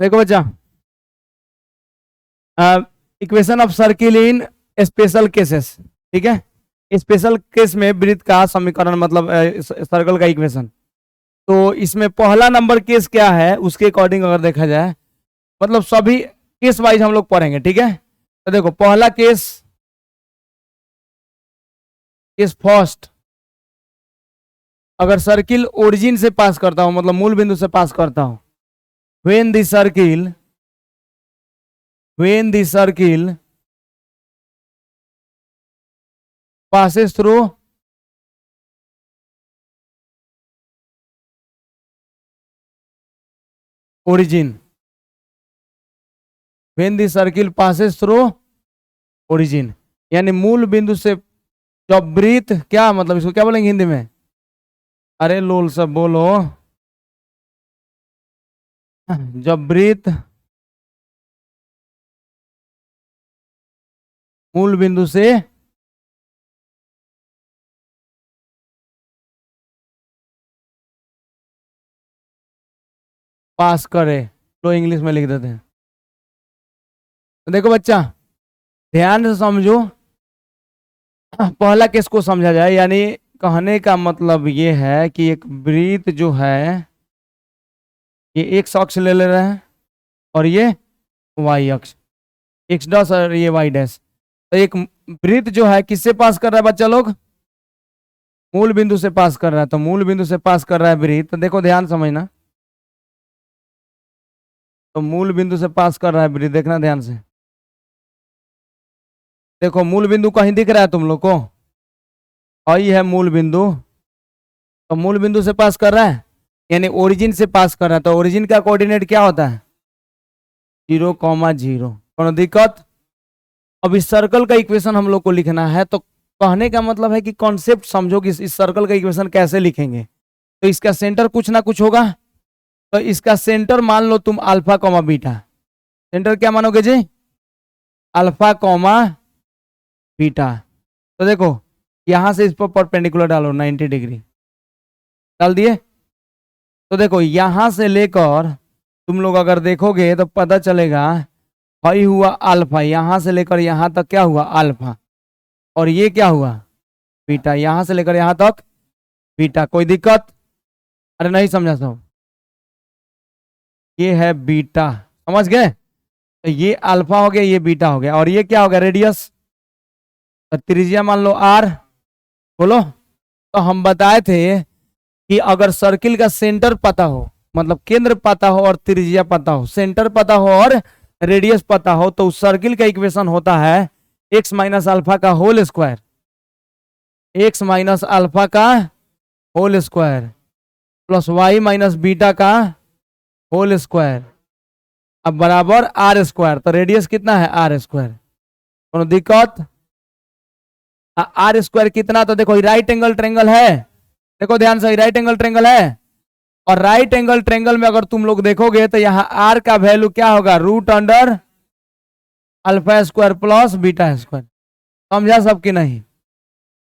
देखो बच्चा, equation of circle in special cases. ठीक है, स्पेशल केस में वृत्त का समीकरण मतलब सर्कल का इक्वेशन। तो इसमें पहला नंबर केस क्या है उसके अकॉर्डिंग अगर देखा जाए, मतलब सभी केस वाइज हम लोग पढ़ेंगे। ठीक है, तो देखो पहला केस, केस फर्स्ट, अगर सर्किल ओरिजिन से पास करता हूं मतलब मूल बिंदु से पास करता हूं, when the circle passes through origin, when the circle passes through origin, यानी मूल बिंदु से जब वृत्त, क्या मतलब इसको क्या बोलेंगे हिंदी में? अरे लोल सब बोलो। जब वृत्त मूल बिंदु से पास करे, तो इंग्लिश में लिख देते हैं। तो देखो बच्चा, ध्यान से समझो, पहला केस को समझा जाए, यानी कहने का मतलब ये है कि एक वृत्त जो है ये एक्स अक्ष ले रहे हैं और ये वाई अक्ष, एक्स डैश और ये वाई डैश। तो एक वृत्त जो है किससे पास कर रहा है बच्चा लोग? मूल बिंदु से पास कर रहा है। तो मूल बिंदु से पास कर रहा है वृत्त, तो देखो ध्यान समझना, तो मूल बिंदु से पास कर रहा है वृत्त, देखना ध्यान से। देखो मूल बिंदु कहीं दिख रहा है तुम लोग को? और ये है मूल बिंदु, तो मूल बिंदु से पास कर रहा है यानी ओरिजिन से पास कर रहा है। तो ओरिजिन का कोऑर्डिनेट क्या होता है? 0,0। कोनो दिक्कत? अब इस सर्कल का इक्वेशन हम लोग को लिखना है, तो कहने का मतलब है कि कॉन्सेप्ट समझो कि इस सर्कल का इक्वेशन कैसे लिखेंगे। तो इसका सेंटर कुछ ना कुछ होगा, तो इसका सेंटर मान लो तुम अल्फा कॉमा बीटा। सेंटर क्या मानोगे जी? Alpha comma beta. तो देखो यहां से इस पर परपेंडिकुलर डालो 90 डिग्री, डाल दिए। तो देखो यहां से लेकर तुम लोग अगर देखोगे तो पता चलेगा भाई हुआ अल्फा, यहां से लेकर यहां तक क्या हुआ? अल्फा। और ये क्या हुआ? बीटा। यहां से लेकर यहां तक बीटा। कोई दिक्कत? अरे नहीं समझा सब? ये है बीटा, समझ गए? तो ये अल्फा हो गया, ये बीटा हो गया, और ये क्या हो गया? रेडियस। तो त्रिज्या मान लो आर। बोलो। तो हम बताए थे कि अगर सर्किल का सेंटर पता हो, मतलब केंद्र पता हो और त्रिज्या पता हो, सेंटर पता हो और रेडियस पता हो, तो उस सर्किल का इक्वेशन होता है एक्स माइनस अल्फा का whole square, x minus alpha का whole square plus y minus beta का होल स्क्वायर, अब बराबर आर स्क्वायर। तो रेडियस कितना है? R square. कोनो दिक्कत? आर स्क्वायर कितना? तो देखो राइट एंगल ट्रेंगल है, देखो ध्यान से, राइट एंगल ट्रेंगल है, और राइट एंगल ट्रेंगल में अगर तुम लोग देखोगे तो यहाँ आर का वैल्यू क्या होगा? Root under alpha square plus beta square. समझा सब कि नहीं?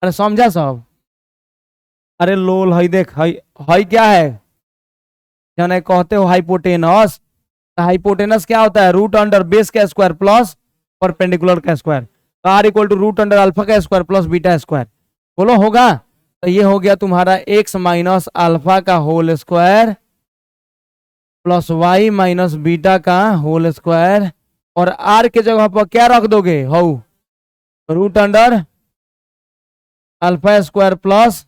अरे समझा सब? अरे लोल, हई देख, हई क्या है? जाने कहते हो हाइपोटेनस। हाइपोटेनस क्या होता है? रूट अंडर बेस का स्क्वायर प्लस परपेंडिकुलर का स्क्वायर। तो r equal to root under alpha का स्क्वायर प्लस बीटा स्क्वायर। बोलो होगा? तो ये हो गया तुम्हारा एक्स माइनस अल्फा का whole square plus y minus beta का होल स्क्वायर, और आर के जगह पर क्या रख दोगे? How root under alpha square plus,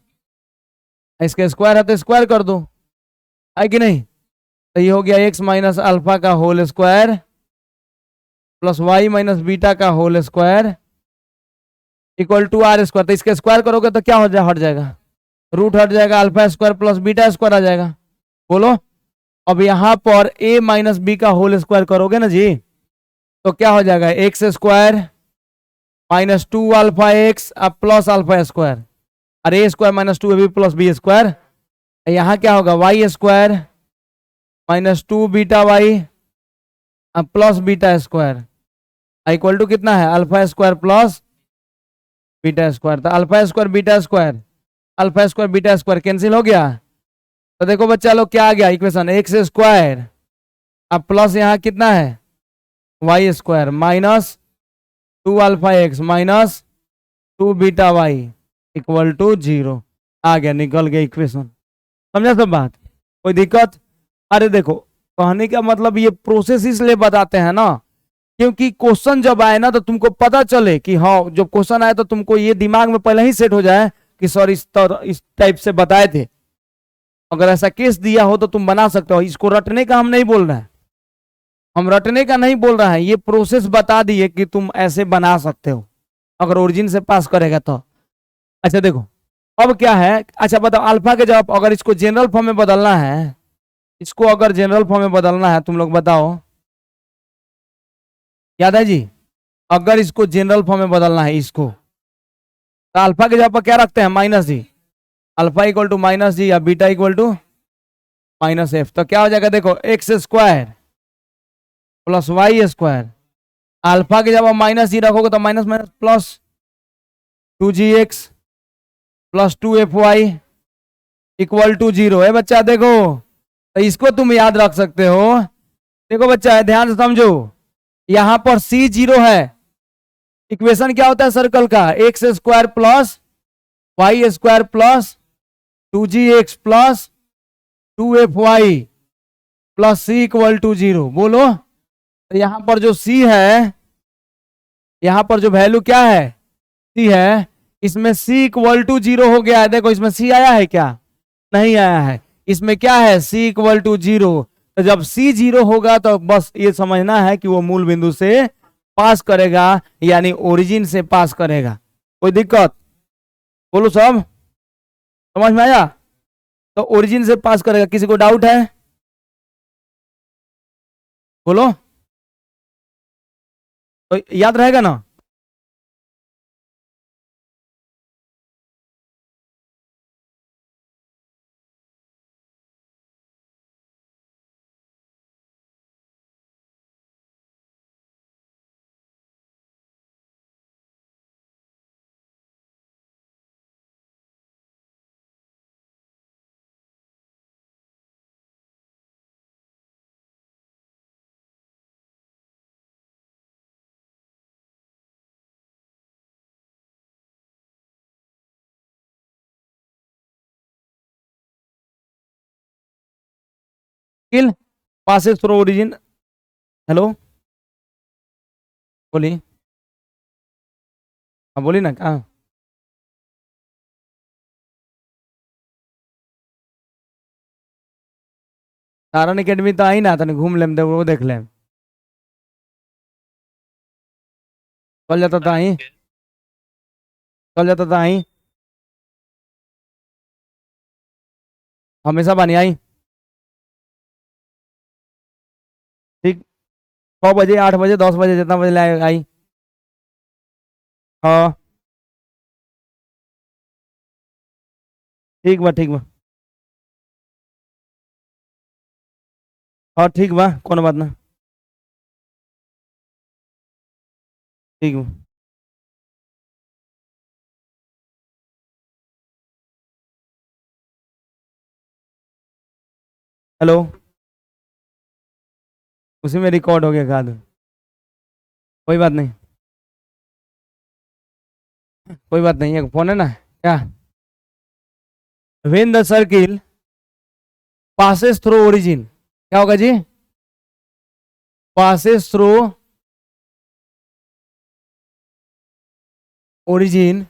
इसके स्क्वायर है तो स्क्वायर कर दो, है कि नहीं? तो ये हो गया एक्स माइनस अल्फा का whole square plus y minus beta का whole square equal to r square. तो इसके स्क्वायर करोगे तो क्या हो जाए? हट जाएगा, रूट हट जाएगा, alpha square plus beta square आ जाएगा। बोलो। अब यहां पर a माइनस बी का होल स्क्वायर करोगे ना जी, तो क्या हो जाएगा? X square minus 2 alpha x अब प्लस अल्फा स्क्वायर, अरे a square minus 2 b plus b square. यहां क्या होगा? Y square minus 2 beta y अब plus beta square equal to कितना है? Alpha square plus beta square. तो alpha square beta square, alpha square beta square cancel हो गया। तो देखो बच्चा लोग क्या आ गया इक्वेशन? एक्स स्क्वायर अब प्लस यहाँ कितना है y square minus 2 alpha x minus 2 beta y equal to 0। आ गया, निकल गया इक्वेशन। समझा सब बात? कोई दिक्कत? अरे देखो, कहने का मतलब ये प्रोसेस इसलिए बताते हैं ना, क्योंकि क्वेश्चन जब आए ना तो तुमको पता चले कि हाँ, जब क्वेश्चन आए तो तुमको ये दिमाग में पहले ही सेट हो जाए कि सर इस टाइप से बताए थे। अगर ऐसा केस दिया हो तो तुम बना सकते हो। इसको रटने का हम नहीं बोल रहे हैं, हम रटने का नहीं बोल रहे हैं, ये प्रोसेस बता दिए कि तुम ऐसे बना सकते हो अगर ओरिजिन से पास करेगा तो। अच्छा देखो, अब क्या है, अच्छा बताओ अल्फा के जवाब, अगर इसको जनरल फॉर्म में बदलना है, इसको अगर जनरल फॉर्म में बदलना है, तुम लोग बताओ, याद है जी? अगर इसको जनरल फॉर्म में बदलना है इसको, तो अल्फा के जगह पर क्या रखते हैं minus g. Alpha equal to minus g या beta equal to minus f. तो क्या हो जाएगा देखो, x square plus y square, alpha के जब आप माइनस जी रखोगे तो minus minus plus 2gx plus 2fy equal to 0 है बच्चा। देखो तो इसको तुम याद रख सकते हो। देखो बच्चा ध्यान से समझो, यहां पर c 0 है। इक्वेशन क्या होता है सर्कल का, x square plus y square plus 2gx plus 2fy plus c equal to 0। बोलो, तो यहां पर जो c है, यहां पर जो वैल्यू क्या है c है, इसमें c इक्वल टू 0 हो गया है। देखो इसमें c आया है क्या? नहीं आया है। इसमें क्या है c इक्वल टू 0। तो जब c 0 होगा तो बस ये समझना है कि वो मूल बिंदु से पास करेगा, यानी ओरिजिन से पास करेगा। कोई दिक्कत? बोलो सब, समझ में आया? तो ओरिजिन से पास करेगा। किसी को डाउट है? बोलो, तो याद रहेगा ना? किल पासेस थ्रू ओरिजिन। हेलो, बोलिए। हाँ बोलिए ना, कहाँ? तारण अकेडमी तो आई ना, तने घूम लेम, वो देख लेम। चल जाता था ही, चल जाता था ही, हमेशा बनी आई। ठीक, 6 बजे 8 बजे 10 बजे जितना बजे लाए आई। हाँ ठीक बा, ठीक बा। हाँ ठीक बा, कोनो बात ना। ठीक बा। हेलो, उसी में रिकॉर्ड हो गया खाद। कोई बात नहीं, कोई बात नहीं, एक फोन है ना क्या। When the circle passes through origin, क्या होगा जी? पासेस थ्रू ओरिजिन,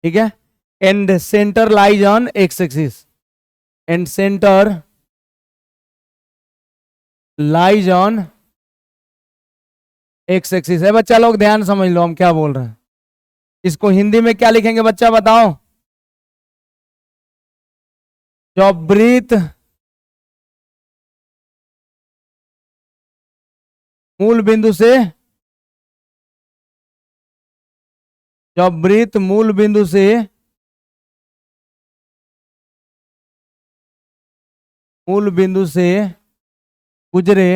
ठीक है, and centre lies on x axis, and centre lies on x axis है। बच्चा लोग ध्यान समझ लो हम क्या बोल रहे हैं। इसको हिंदी में क्या लिखेंगे बच्चा बताओ? जब वृत्त मूल बिंदु से, जब वृत्त मूल बिंदु से मूल बिंदु से गुजरे,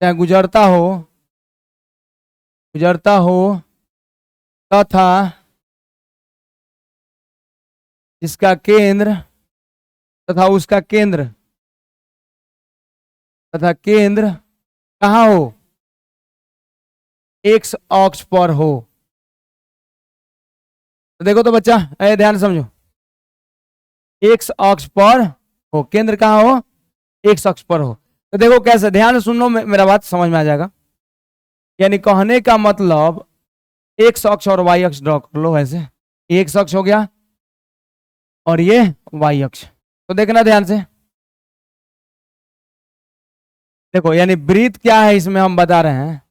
चाहे गुजरता हो तथा इसका केंद्र तथा उसका केंद्र कहाँ हो, एक्स अक्ष पर हो। तो देखो तो बच्चा, ध्यान से समझो, एक्स अक्ष पर हो, केंद्र कहाँ हो, एक्स अक्ष पर हो। तो देखो कैसे, ध्यान से सुनो, मेरा बात समझ में आ जाएगा। यानी कहने का मतलब एक्स अक्ष और वाई अक्ष ड्रॉ कर लो। ऐसे एक्स अक्ष हो गया और ये वाई अक्ष। तो देखना ध्यान से, देखो यानी वृत्त क्या है, इसमें हम बता रहे हैं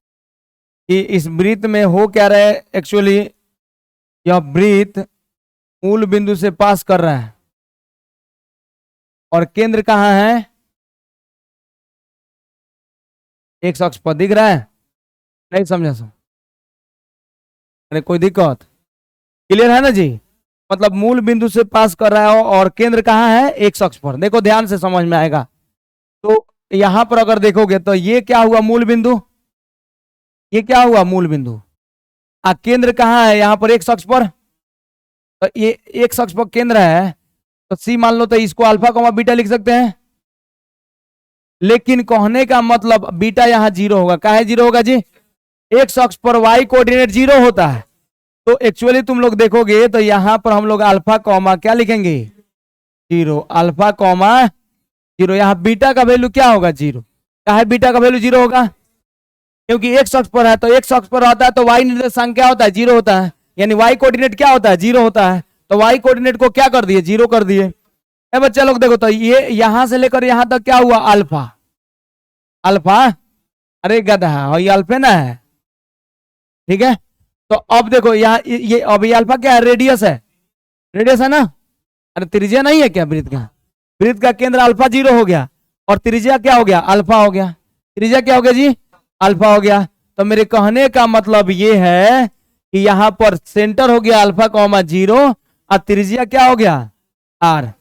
कि इस वृत्त में हो क्या रहा है। एक्चुअली यह वृत्त मूल बिंदु से पास कर रहा है और केंद्र कहाँ है, एक्स अक्ष पर। दिख रहा है, नहीं समझा सो, अरे कोई दिक्कत, क्लियर है ना जी। मतलब मूल बिंदु से पास कर रहा है और केंद्र कहाँ है, एक्स अक्ष पर। देखो ध्यान से समझ में आएगा। तो यहां पर अगर देखोगे तो ये क्या हुआ, मूल बिंदु, ये क्या हुआ, मूल बिंदु। केंद्र कहाँ है, यहां पर एक्स अक्ष पर। तो ये एक्स अक्ष पर केंद्र है, तो सी मान लो, तो इसको अल्फा कोमा बीटा लिख सकते हैं। लेकिन कहने का मतलब बीटा यहां जीरो होगा। काहे जीरो होगा जी, एक्स अक्ष पर वाई कोऑर्डिनेट जीरो होता है। तो एक्चुअली तुम लोग देखोगे तो यहां पर हम लोग अल्फा कॉमा क्या लिखेंगे, जीरो, अल्फा कॉमा जीरो। यहां बीटा का वैल्यू क्या होगा, जीरो। काहे बीटा का वैल्यू जीरो होगा, क्योंकि एक्स अक्ष पर है, तो एक्स अक्ष पर होता है तो वाई निर्देशांक क्या होता है, जीरो होता है। यानी वाई कोऑर्डिनेट क्या होता है, जीरो होता है। तो वाई कोऑर्डिनेट को क्या कर दिए, जीरो कर दिए। बच्चा लोग देखो, तो ये यहां से लेकर यहां तक क्या हुआ, अल्फा, अल्फा, अरे गधा, और ये अल्फे ना है, ठीक है। तो अब देखो यहाँ ये अब ये अल्फा क्या है, रेडियस है, रेडियस है ना। अरे त्रिज्या नहीं है क्या वृत्त का, वृत्त का केंद्र अल्फा जीरो हो गया और त्रिज्या क्या हो गया, अल्फा हो गया। त्रिज्या क्या हो गया जी, अल्फा हो गया। तो मेरे कहने का मतलब ये है कि यहां पर सेंटर हो गया अल्फा कॉमा जीरो और त्रिज्या क्या हो गया, आर,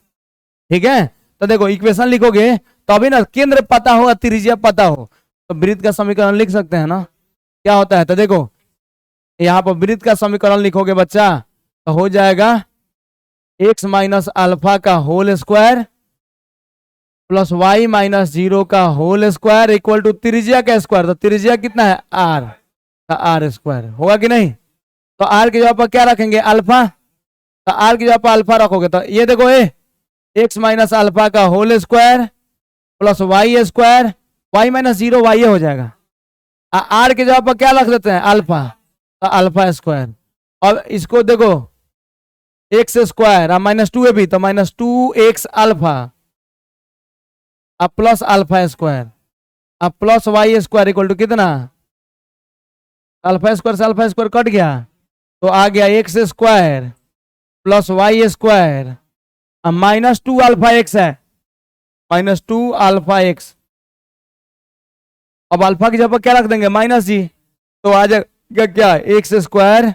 ठीक है। तो देखो इक्वेशन लिखोगे तो अभी ना केंद्र पता हो और त्रिज्या पता हो तो वृत्त का समीकरण लिख सकते हैं ना, क्या होता है। तो देखो यहां पर वृत्त का समीकरण लिखोगे बच्चा, तो हो जाएगा एक्स माइनस अल्फा का whole square plus y minus zero का होल स्क्वायर इक्वल टू त्रिज्या का स्क्वायर। तो त्रिज्या कितना है, आर, आर स्क्वायर होगा कि नहीं। तो आर की जगह पर क्या रखेंगे, अल्फा। तो आर की जगह पर अल्फा रखोगे तो ये देखो, एक्स माइनस अल्फा का whole square plus y square, y minus zero y हो जाएगा। आर की जगह पर क्या रख देते हैं, अल्फा, तो अल्फा स्क्वायर। अब इसको देखो एक्स स्क्वायर माइनस टू है भी, तो माइनस टू एक्स अल्फा अब प्लस अल्फा स्क्वायर अब plus y square equal to कितना, अल्फा स्क्वायर से अल्फा स्क्वायर कट गया तो आ गया x square plus y square अब माइनस टू अल्फा एक्स है, माइनस टू अल्फा एक्स। अब अल्फा की जगह पर क्या रख देंगे, माइनस जी, तो आ जाएगा क्या, x square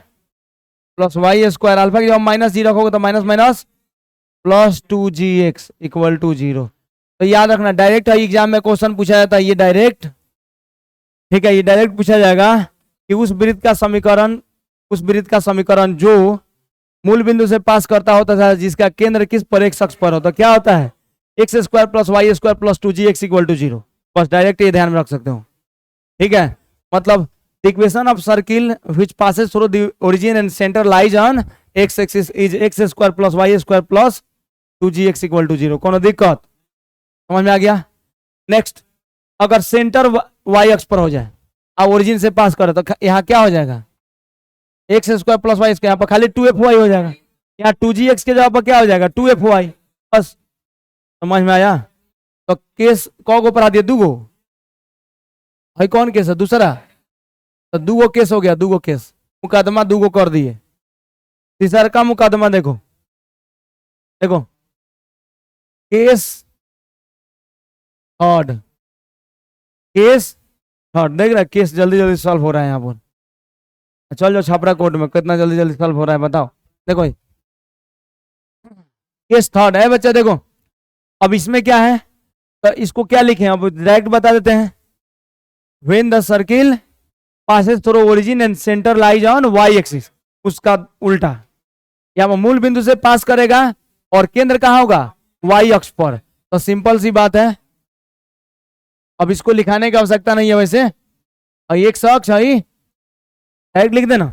plus y square. Alpha की जगह माइनस जी रखोगे तो minus minus plus two g x equal to zero. तो याद रखना डायरेक्ट है, एग्जाम में क्वेश्चन पूछा जाता है ये डायरेक्ट, ठीक है, ये डायरेक्ट पूछा जाएगा कि उस वृत्त का समीकरण जो मूल बिंदु से पास करता होता है जिसका केंद्र किस पर, एक्स अक्ष पर हो, तो क्या होता है, x square plus y square plus two g x equal to zero. बस डायरेक्ट ये ध्यान में रख सकते हो, ठीक है। मतलब equation of circle which passes through the origin and centre lies on x axis is x square plus y square plus two g x equal to zero. कोनो दिक्कत, समझ में आ गया। नेक्स्ट, अगर सेंटर वाई अक्ष पर हो जाए अब ओरिजिन से पास करे तो यहाँ क्या हो जाएगा, x square plus y square, यहाँ पर खाली टू एफ वाई हो जाएगा। यहाँ टू जी एक्स के जगह पर क्या हो जाएगा, टू एफ वाई। बस समझ में आया। तो केस कौ को पढ़ा दिया, दूगो भाई, कौन केस है, दूसरा। तो दूगो केस हो गया, दूगो केस, मुकदमा दूगो कर दिए। तीसरा का मुकदमा देखो, देखो केस थर्ड, केस थर्ड, देख रहा है केस जल्दी जल्दी सॉल्व हो रहा है यहाँ पर। चल जाओ छापरा कोर्ट में, कितना जल्दी जल्दी सॉल्व हो रहा है बताओ। देखो केस थर्ड है बच्चा, देखो अब इसमें क्या है, तो इसको क्या लिखे अब डायरेक्ट बता देते हैं। When the circle passes through origin and centre lies on y axis, उसका उल्टा, या मूल बिंदु से पास करेगा और केंद्र कहाँ होगा, वाई अक्ष पर। तो सिंपल सी बात है, अब इसको लिखाने की आवश्यकता नहीं है वैसे, और एक अक्ष है डायरेक्ट लिख देना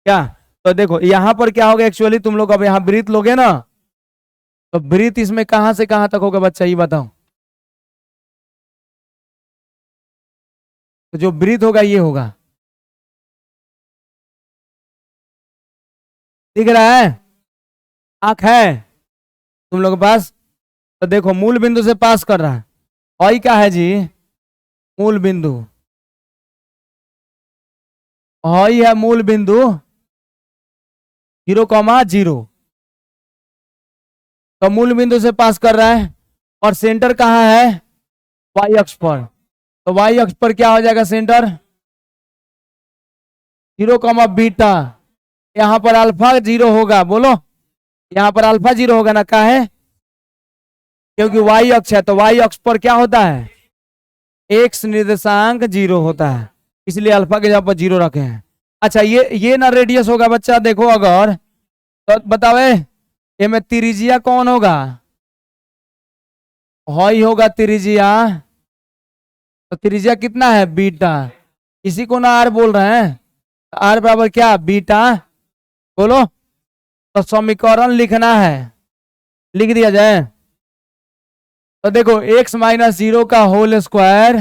क्या। तो देखो यहां पर क्या होगा एक्चुअली, तुम लोग अब यहां वृत्त लोगे ना, तो वृत्त इसमें कहां से कहां तक होगा बच्चा, ये बताओ। तो जो वृत्त होगा ये होगा, दिख रहा है, आंख है तुम लोग के पास। तो देखो मूल बिंदु से पास कर रहा है, और क्या है जी, मूल बिंदु, और है मूल बिंदु 0,0। तो मूल बिंदु से पास कर रहा है, और सेंटर कहाँ है, वाई अक्ष पर। तो वाई अक्ष पर क्या हो जाएगा सेंटर, 0,β। यहां पर अल्फा 0 होगा, बोलो यहां पर अल्फा 0 होगा ना, क्या है, क्योंकि वाई अक्ष है, तो वाई अक्ष पर क्या होता है, एक्स निर्देशांक 0 होता है, इसलिए अल्फा के जगह पर 0 रखे हैं। अच्छा ये ना रेडियस होगा बच्चा, देखो अगर, तो बताओ ये में त्रिज्या कौन होगा, हई होगा त्रिज्या। तो त्रिज्या कितना है, बीटा, इसी को ना आर बोल रहे हैं, आर बराबर क्या, बीटा, बोलो। तो समीकरण लिखना है, लिख दिया जाए। तो देखो x माइनस 0 का whole square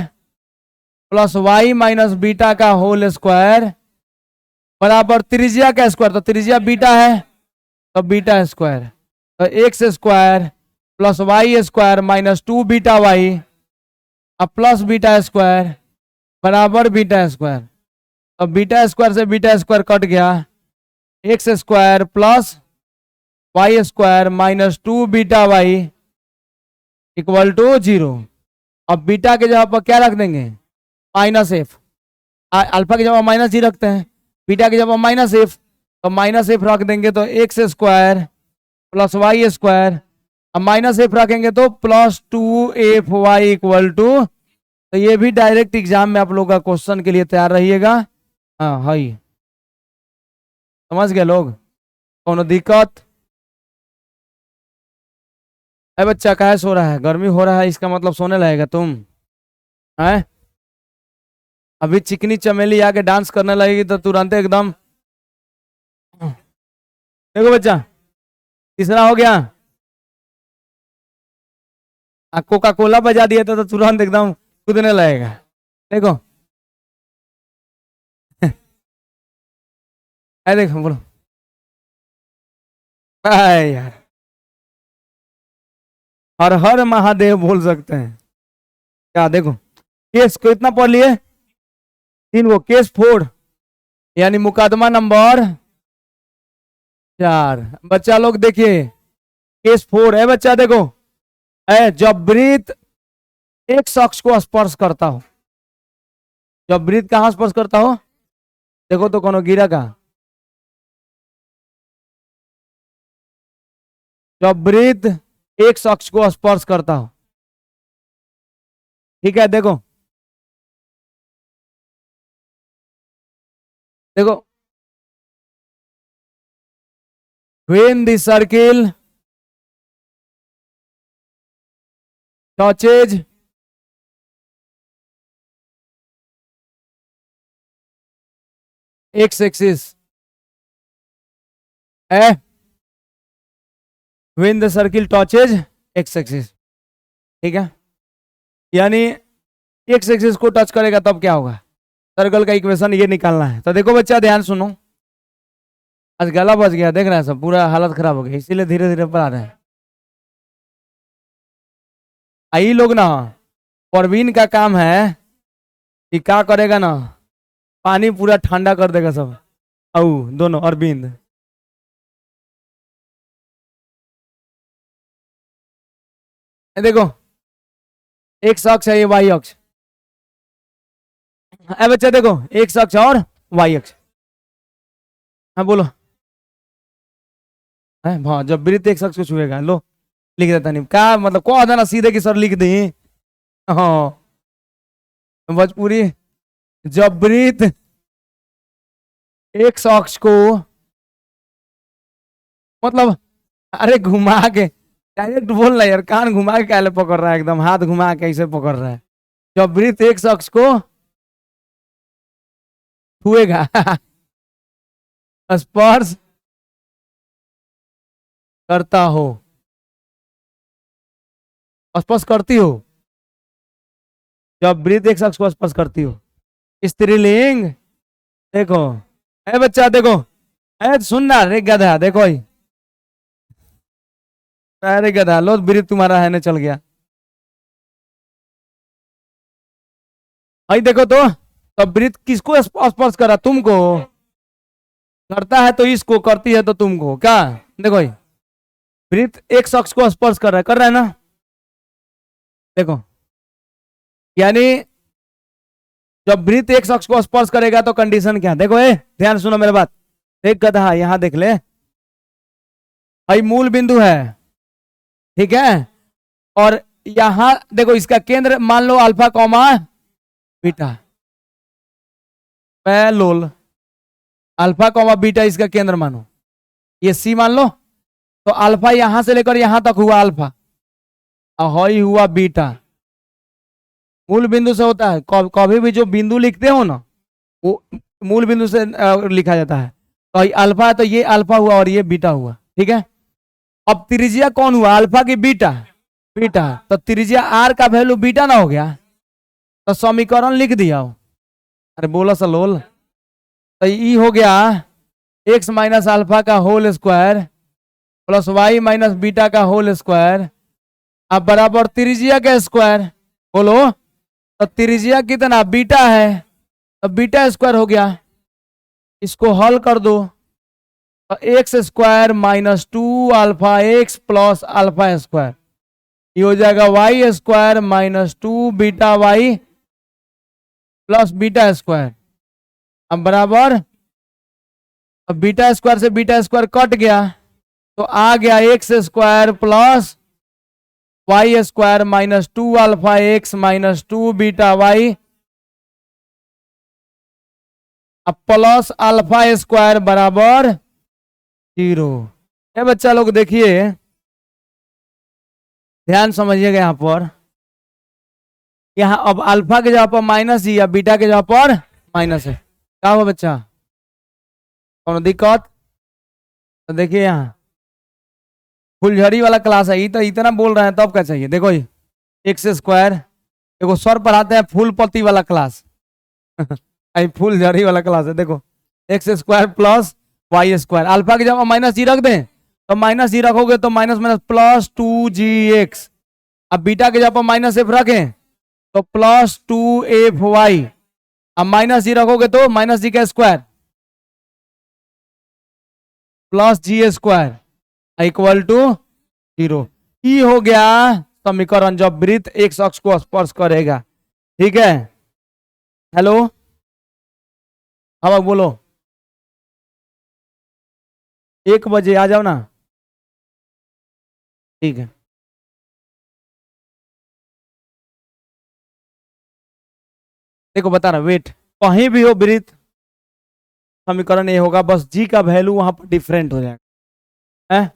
plus y minus beta का होल स्क्वायर बराबर त्रिज्या का स्क्वायर, तो त्रिज्या बीटा है तो बीटा स्क्वायर, तो x square plus y square minus 2 beta y अब प्लस बीटा स्क्वायर बराबर बीटा स्क्वायर। अब बीटा स्क्वायर से बीटा स्क्वायर कट गया, x square plus y square minus 2 beta y equal to 0। अब beta के जगह पर क्या रख देंगे, माइनस एफ, अल्फा की जगह माइनस जी रखते हैं, बीटा की जगह माइनस एफ, तो माइनस एफ रख देंगे तो x square plus y square, अब माइनस एफ रखेंगे तो प्लस 2f(y) इक्वल टू, तो ये भी डायरेक्ट एग्जाम में आप लोग का क्वेश्चन के लिए तैयार रहिएगा। हाँ हाई, समझ गए लोग, कौन दिक्कत है, बच्चा काहे सो रहा है, गर्मी हो रहा है इसका मतलब सोने लगेगा तुम है। अभी चिकनी चमेली आके डांस करने लगेगी तो तुरंत एकदम, देखो बच्चा तीसरा हो गया, कोका कोला बजा दिया तो तुरंत एकदम कूदने लगेगा, देखो देखो बोलो यार, हर हर महादेव बोल सकते हैं क्या। देखो केस को इतना पढ़ लिए, 3 को केस 4 यानी मुकदमा नंबर 4। बच्चा लोग देखिए केस 4 है बच्चा, देखो जब वृत्त एक शख्स को स्पर्श करता हो, जब वृत्त कहां स्पर्श करता हो, देखो तो कौन गिरा का, जब वृत्त एक शख्स को स्पर्श करता हो, ठीक है। देखो देखो when the circle touches x axis है, when the circle touches x axis, ठीक है, यानी x axis को टच करेगा तब क्या होगा, सर्कल का इक्वेशन ये निकालना है। तो देखो बच्चा ध्यान सुनो, आज गला बच गया, देख रहे हैं सब, पूरा हालत खराब हो गई, इसीलिए धीरे धीरे पढ़ा रहे हैं। आई लोग ना, परवीन का काम है कि क्या करेगा ना, पानी पूरा ठंडा कर देगा सब, औ दोनों अरविंद, देखो एक अक्ष है ये वाई अक्ष, बच्चा देखो एक अक्ष और वाई अक्ष, हाँ बोलो, हाँ जब वृत्त एक शख्स को छुएगा, लो लिख देता नहीं क्या मतलब, को आता ना सीधे की सर लिख दी, हाँ भोजपुरी, जब वृत्त एक शख्स को, मतलब अरे घुमा के डायरेक्ट बोल रहा है यार, कान घुमा के कैसे पकड़ रहा है, एकदम हाथ घुमा के कैसे पकड़ रहा है। जब वृत्त एक शख्स को छुएगा स्पर्श करता हो, स्पर्श करती हो, जब वृत्त एक शख्स को स्पर्श करती हो। स्त्रीलिंग, देखो ए बच्चा देखो, ए सुनना रे गधा, देखो ही, अरे गधा लो वृत्त तुम्हारा है ना, चल गया। भाई देखो तो वृत्त किसको स्पर्श करा, तुमको करता है तो इसको, करती है तो तुमको, क्या देखो भाई, वृत्त एक शख्स को स्पर्श कर रहा है ना, देखो यानी जब वृत्त एक शख्स को स्पर्श करेगा तो कंडीशन क्या, देखो ए ध्यान सुनो मेरे बात, एक गधा यहां देख ले भाई, मूल बिंदु है, ठीक है, और यहां देखो इसका केंद्र मान लो अल्फा कॉमा बीटा, लोल अल्फा कॉमा बीटा इसका केंद्र मानो, ये सी मान लो, तो अल्फा यहां से लेकर यहां तक हुआ अल्फा, और ही हुआ बीटा, मूल बिंदु से होता है, कभी भी जो बिंदु लिखते हो ना वो मूल बिंदु से लिखा जाता है, तो ये अल्फा है तो ये अल्फा हुआ और ये बीटा हुआ, ठीक है। अब त्रिज्या कौन हुआ, अल्फा की बीटा, बीटा, तो त्रिज्या आर का वैल्यू बीटा ना हो गया, तो समीकरण लिख दिया हो। अरे बोला सलोल, तो ई हो गया एक्स माइनस अल्फा का whole square plus y minus beta का होल स्क्वायर, अब बराबर त्रिज्या का स्क्वायर, बोलो तो त्रिज्या कितना बीटा है, तो बीटा स्क्वायर हो गया, इसको हल कर दो, तो x square minus 2 alpha x plus alpha square, ये हो जाएगा y square minus 2 beta y plus beta square, अब बराबर, अब बीटा स्क्वायर से बीटा स्क्वायर कट गया, तो आ गया x square plus y square minus 2 alpha x minus 2 beta y, अब प्लस अल्फा स्क्वायर बराबर 0। ये बच्चा लोग देखिए ध्यान समझिएगा, यहां पर यहां अब अल्फा के जगह पर माइनस ही या बीटा के जगह पर माइनस है, क्या हुआ बच्चा, कौन दिक्कत, तो देखिए यहाँ फुलझड़ी वाला क्लास है, तो इतना बोल रहे हैं तब क्या चाहिए, देखो ये एक्स स्क्वायर, देखो सर पढ़ाते हैं फूल पत्ती वाला क्लास फुलझड़ी वाला क्लास है, देखो x square plus y square, alpha की जगह माइनस जी रख दें, तो माइनस जी रखोगे तो माइनस माइनस प्लस 2gx, अब बीटा के जगह पर माइनस एफ रखें तो प्लस 2fy, अब माइनस जी रखोगे तो माइनस जी का square plus g square equal to 0। ई हो गया समीकरण जब वृत्त एक शख्स को स्पर्श करेगा, ठीक है। हेलो, अब बोलो 1 बजे आ जाओ ना, ठीक है। देखो बता रहा वेट, कहीं भी हो वृत्त समीकरण ये होगा, बस जी का वैल्यू वहां पर डिफरेंट हो जाएगा, है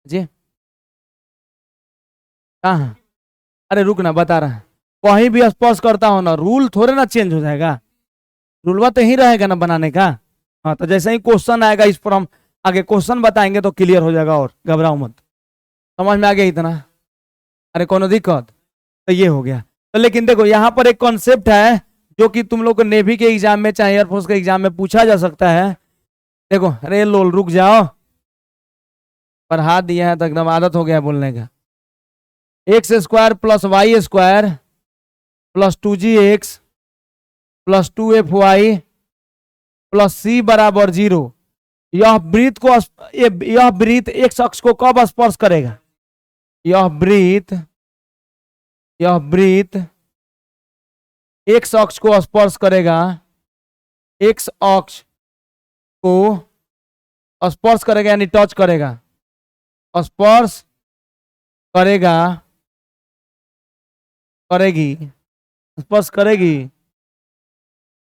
जी कहाँ, अरे रुक ना बता रहा है, कहीं भी स्पर्श करता हो ना, रूल थोड़े ना चेंज हो जाएगा, रूलवा तो ही रहेगा ना बनाने का। हाँ तो जैसे ही क्वेश्चन आएगा इस पर हम आगे क्वेश्चन बताएंगे तो क्लियर हो जाएगा, और घबराओ मत, समझ में आ गया इतना, अरे कोनो दिक्कत, तो ये हो गया। तो लेकिन देखो यहाँ पर एक कॉन्सेप्ट है जो कि तुम लोग को नेवी के एग्जाम में चाहे एयरफोर्स के एग्जाम में पूछा जा सकता है, देखो अरे लोल रुक जाओ, पर हाथ दिया है तो एकदम आदत हो गया बोलने का, x square plus y square plus 2gx plus 2fy plus c बराबर 0, यह वृत्त को यह वृत्त एक शख्स को कब स्पर्श करेगा, यह वृत्त एक शख्स को स्पर्श करेगा, एक्स अक्ष को स्पर्श करेगा यानी टच करेगा, स्पर्श करेगा, करेगी, स्पर्श करेगी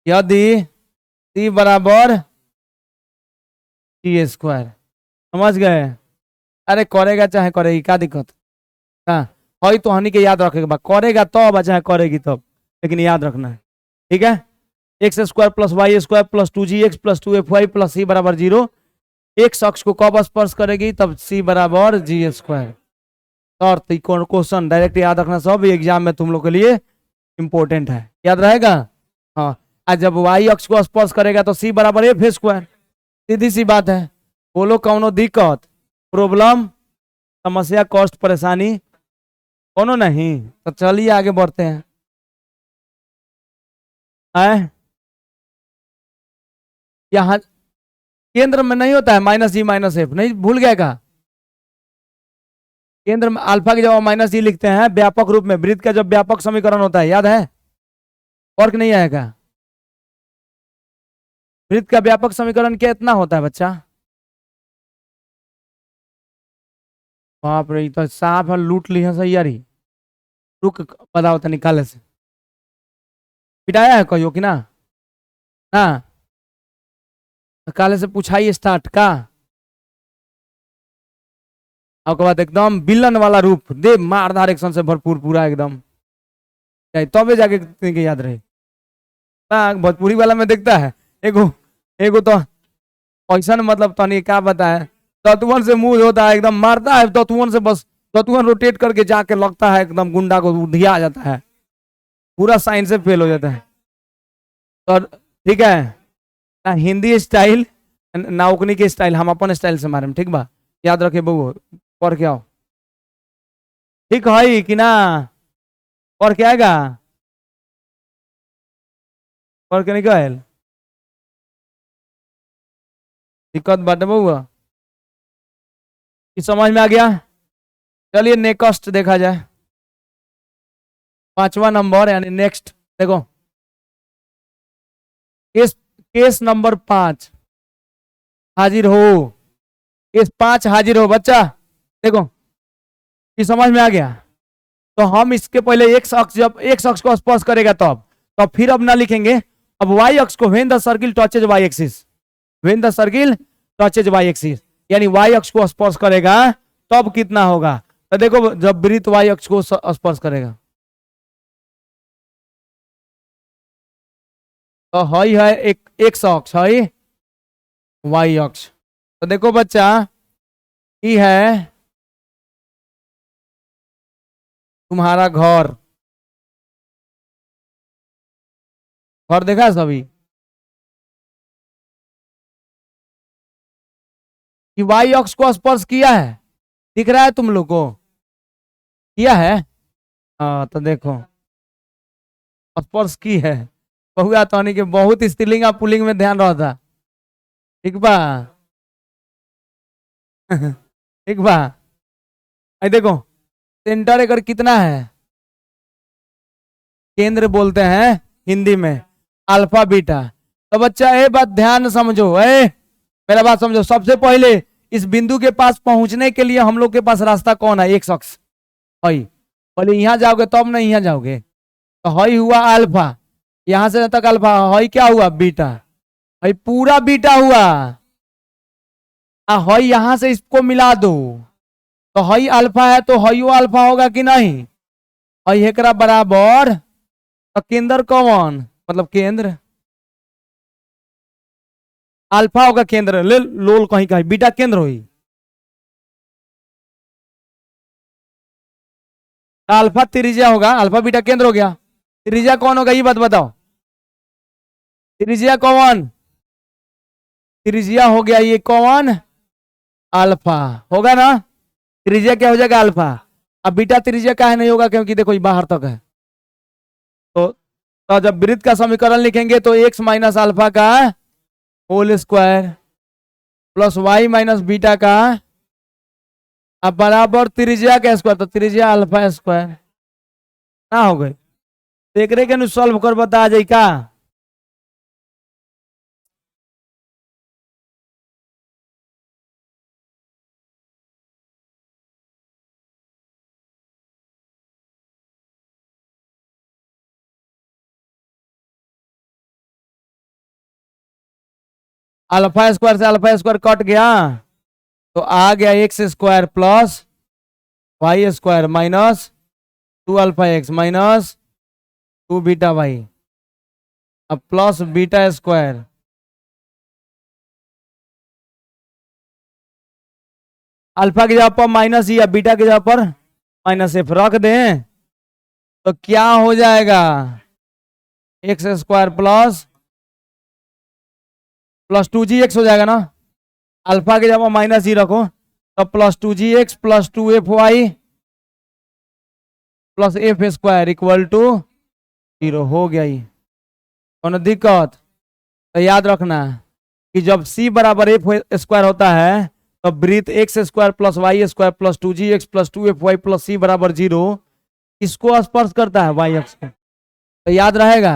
यदि सी बराबर टी स्क्वायर, समझ गए। अरे करेगा चाहे करेगी क्या दिक्कत। हाँ, हई तो हनी के याद रखेगा, करेगा तो चाहे करेगी तब, लेकिन याद रखना है। ठीक है, x square plus y square plus 2gx plus 2fy plus c बराबर 0। एक्स अक्ष को कब स्पर्श करेगी, तब सी बराबर जी स्क्वायर। और क्वेश्चन डायरेक्ट याद रखना, सब एग्जाम में तुम लोग के लिए इंपॉर्टेंट है, याद रहेगा। हाँ, आज जब वाई अक्ष को स्पर्श करेगा तो सी बराबर एफ स्क्वायर, सीधी सी बात है। बोलो कौनो दिक्कत, प्रॉब्लम, समस्या, कष्ट, परेशानी कोनो नहीं। तो चलिए आगे बढ़ते हैं। यहाँ केंद्र में नहीं होता है माइनस जी माइनस एफ, नहीं भूल गया का। केंद्र में अल्फा की जब माइनस जी लिखते हैं व्यापक रूप में, वृत्त का जब व्यापक समीकरण होता है, याद है। फर्क नहीं आएगा। वृत्त का व्यापक समीकरण कितना होता है बच्चा। बाप रे, तो साफ है, लूट ली है सही यारी। रुक बताओ तो निकाले से पिटाया है कहियो कि ना। ना, काले से पूछाई स्टार्ट का। आपके बाद एकदम विलन वाला रूप दे, मारदार एक्शन से भरपूर पूरा एकदम, तबे जाके याद रहे ना। भोजपुरी वाला में देखता है एगो एगो तो पैसा मतलब तनी क्या बताए, तत्वन से मुंह होता है एकदम, मारता है तत्वन से, बस तत्वन रोटेट करके जाके लगता है एकदम गुंडा को धिया जाता है, पूरा साइन से फेल हो जाता है। तो ठीक है ना, हिंदी स्टाइल ना उकनी के स्टाइल, हम अपन स्टाइल से मारे, ठीक बा। याद रखे बबू, पढ़ के आओ, ठीक है कि ना। पढ़ के आएगा, पढ़ के निकल, दिक्कत बाटे बउआ कि समझ में आ गया। चलिए नेक्स्ट देखा जाए, पांचवा नंबर यानी नेक्स्ट। देखो केस केस नंबर 5 हाजिर हो, केस 5 हाजिर हो बच्चा। देखो कि समझ में आ गया। तो हम इसके पहले एक्स अक्ष, जब एक्स अक्ष को स्पर्श करेगा तब फिर अब ना लिखेंगे। अब वाई अक्ष को, when the circle touches y axis, when the circle touches y axis, यानी वाई अक्ष को स्पर्श करेगा तब कितना होगा। तो देखो जब वृत्त वाई अक्ष को स्पर्श करेगा तो हई है एक एक्स अक्ष, है वाई अक्ष। तो देखो बच्चा, ये है तुम्हारा घर, घर देखा है सभी कि वाई अक्ष को स्पर्श किया है, दिख रहा है तुम लोग को, किया है। हाँ तो देखो स्पर्श की है, बहुआ तहनी के बहुत स्त्रीलिंग और पुल्लिंग में ध्यान रहता, ठीक बा। ठीक बा। आई देखो सेंटर एकर कितना है, केंद्र बोलते हैं हिंदी में अल्फा बीटा। तो बच्चा ये बात ध्यान समझो, मेरा बात समझो। सबसे पहले इस बिंदु के पास पहुंचने के लिए हम लोग के पास रास्ता कौन है, एक शख्स हई। पहले यहाँ जाओगे तब ना यहाँ जाओगे। तो हई हुआ अल्फा, यहां से तक अल्फा, हई क्या हुआ बीटा, हई पूरा बीटा हुआ। हई यहां से इसको मिला दो तो हई अल्फा है, तो हई अल्फा होगा कि नहीं। हई एकरा बराबर, तो केंद्र कौन, मतलब केंद्र अल्फा होगा, केंद्र ले लोल कहीं कहीं बीटा केंद्र हुई। अल्फा त्रिज्या होगा, अल्फा बीटा केंद्र हो गया। त्रिज्या कौन होगा ये बात बताओ, त्रिज्या कौन, त्रिज्या हो गया ये कौन, अल्फा होगा ना। त्रिज्या क्या हो जाएगा, अल्फा। अब बीटा त्रिज्या का है नहीं होगा, क्योंकि देखो ये बाहर तक है। तो जब वृत्त का समीकरण लिखेंगे तो एक्स माइनस अल्फा का whole square plus y minus beta का अब बराबर त्रिज्या का स्क्वायर, तो त्रिज्या अल्फा स्क्वायर ना हो गई। देख रहे के सॉल्व कर बता जाए का। अल्फा स्क्वायर से अल्फा स्क्वायर कट गया, तो आ गया x square plus y square minus 2 alpha x minus 2 beta y, अब प्लस बीटा स्क्वायर। अल्फा की जगह पर माइनस ई या बीटा की जगह पर माइनस एफ रख दें तो क्या हो जाएगा, x square plus plus 2g x हो जाएगा ना। अल्फा की जगह माइनस ई रखो तो plus 2g x plus 2fy plus f square equal to 0 हो गया। ये कौन दिक्कत, तो याद रखना कि जब c बराबर एफ स्क्वायर होता है तो वृत्त x square plus y square plus 2g x plus 2fy plus c बराबर 0 इसको स्पर्श करता है वाई अक्ष को। तो याद रहेगा,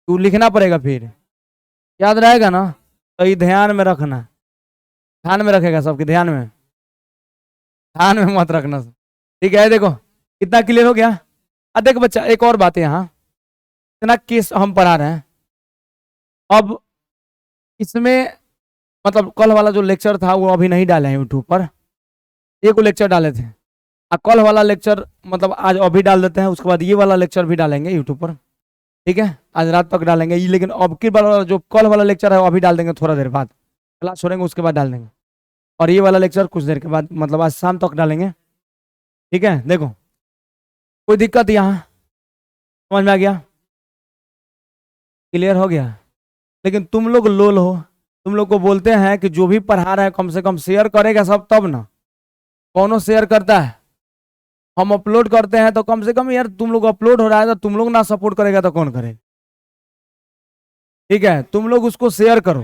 तू लिखना पड़ेगा फिर, याद रहेगा ना। तो ये ध्यान में रखना, ध्यान में रखेगा सबके, ध्यान में मत रखना, ठीक है। देखो कितना क्लियर हो गया। अब देख बच्चा एक और बात है, यहाँ इतना केस हम पढ़ा रहे हैं, अब इसमें मतलब कल वाला जो लेक्चर था वो अभी नहीं डाले हैं यूट्यूब पर, एक लेक्चर डाले थे, और कल वाला लेक्चर मतलब आज अभी डाल देते हैं, उसके बाद ये वाला लेक्चर भी डालेंगे यूट्यूब पर, ठीक है। आज रात तक डालेंगे ये, लेकिन अब की वाला जो कल वाला लेक्चर है वो अभी डाल देंगे, थोड़ा देर बाद क्लास छोड़ेंगे उसके बाद डाल देंगे, और ये वाला लेक्चर कुछ देर के बाद मतलब आज शाम तक डालेंगे, ठीक है। देखो कोई दिक्कत यहाँ समझ में आ गया, क्लियर हो गया। लेकिन तुम लोग लोल हो, तुम लोग को बोलते हैं कि जो भी पढ़ा रहा है कम से कम शेयर करेगा सब, तब ना कौन शेयर करता है। हम अपलोड करते हैं तो कम से कम यार तुम लोग अपलोड हो रहा है तो तुम लोग ना सपोर्ट करेगा तो कौन करेगा, ठीक है। तुम लोग उसको शेयर करो,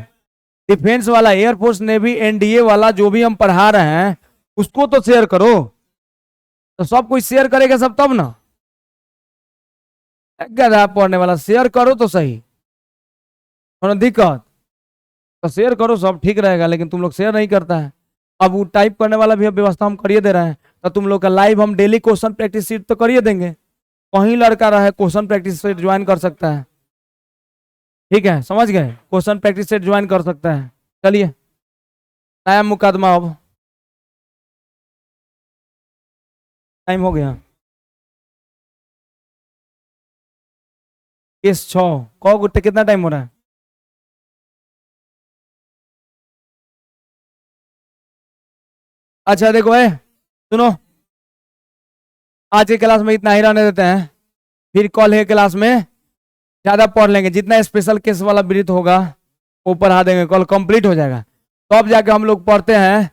डिफेंस वाला, एयरफोर्स नेवी एनडीए वाला जो भी हम पढ़ा रहे हैं उसको तो शेयर करो, तो सब कुछ शेयर करेगा सब तब ना। गधा पढ़ने वाला, शेयर करो तो सही, थोड़ा दिक्कत तो शेयर करो सब ठीक रहेगा, लेकिन तुम लोग शेयर नहीं करता है। अब वो टाइप करने वाला भी अब व्यवस्था हम करिए दे रहे हैं, तो तुम लोग का लाइव हम डेली क्वेश्चन प्रैक्टिस सीट तो करिए देंगे, कहीं लड़का रहे क्वेश्चन प्रैक्टिस सेट ज्वाइन कर सकता है, ठीक है, समझ गए, क्वेश्चन प्रैक्टिस सेट ज्वाइन कर सकता है। चलिए नया मुकदमा, अब टाइम हो गया, केस 6 कौ गुट्टे कितना टाइम हो रहा है। अच्छा देखो सुनो, आज की क्लास में इतना ही रहने देते हैं, फिर कल है क्लास में ज्यादा पढ़ लेंगे, जितना स्पेशल केस वाला वृत्त होगा वो पढ़ा देंगे, कल कंप्लीट हो जाएगा। तो अब जाके हम लोग पढ़ते हैं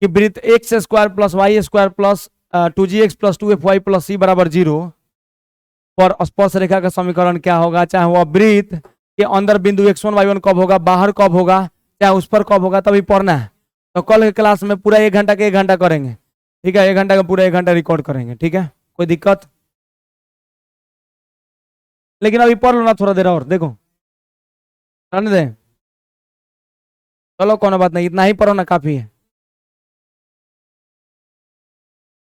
कि वृत्त x square plus y square plus 2g x plus 2fy plus c बराबर 0 पर स्पर्श रेखा का समीकरण क्या होगा, चाहे वह वृत्त के अंदर बिंदु x1 y1 कब होगा, बाहर कब होगा, चाहे उस पर कब होगा, तभी पढ़ना है। तो कल के क्लास में पूरा 1 घंटा के 1 घंटा करेंगे, ठीक है, 1 घंटा का पूरा 1 घंटा रिकॉर्ड करेंगे, ठीक है, कोई दिक्कत। लेकिन अभी पढ़ लो ना थोड़ा देर और, देखो रहने दें, चलो कोनो बात नहीं, इतना ही पढ़ो ना काफी है।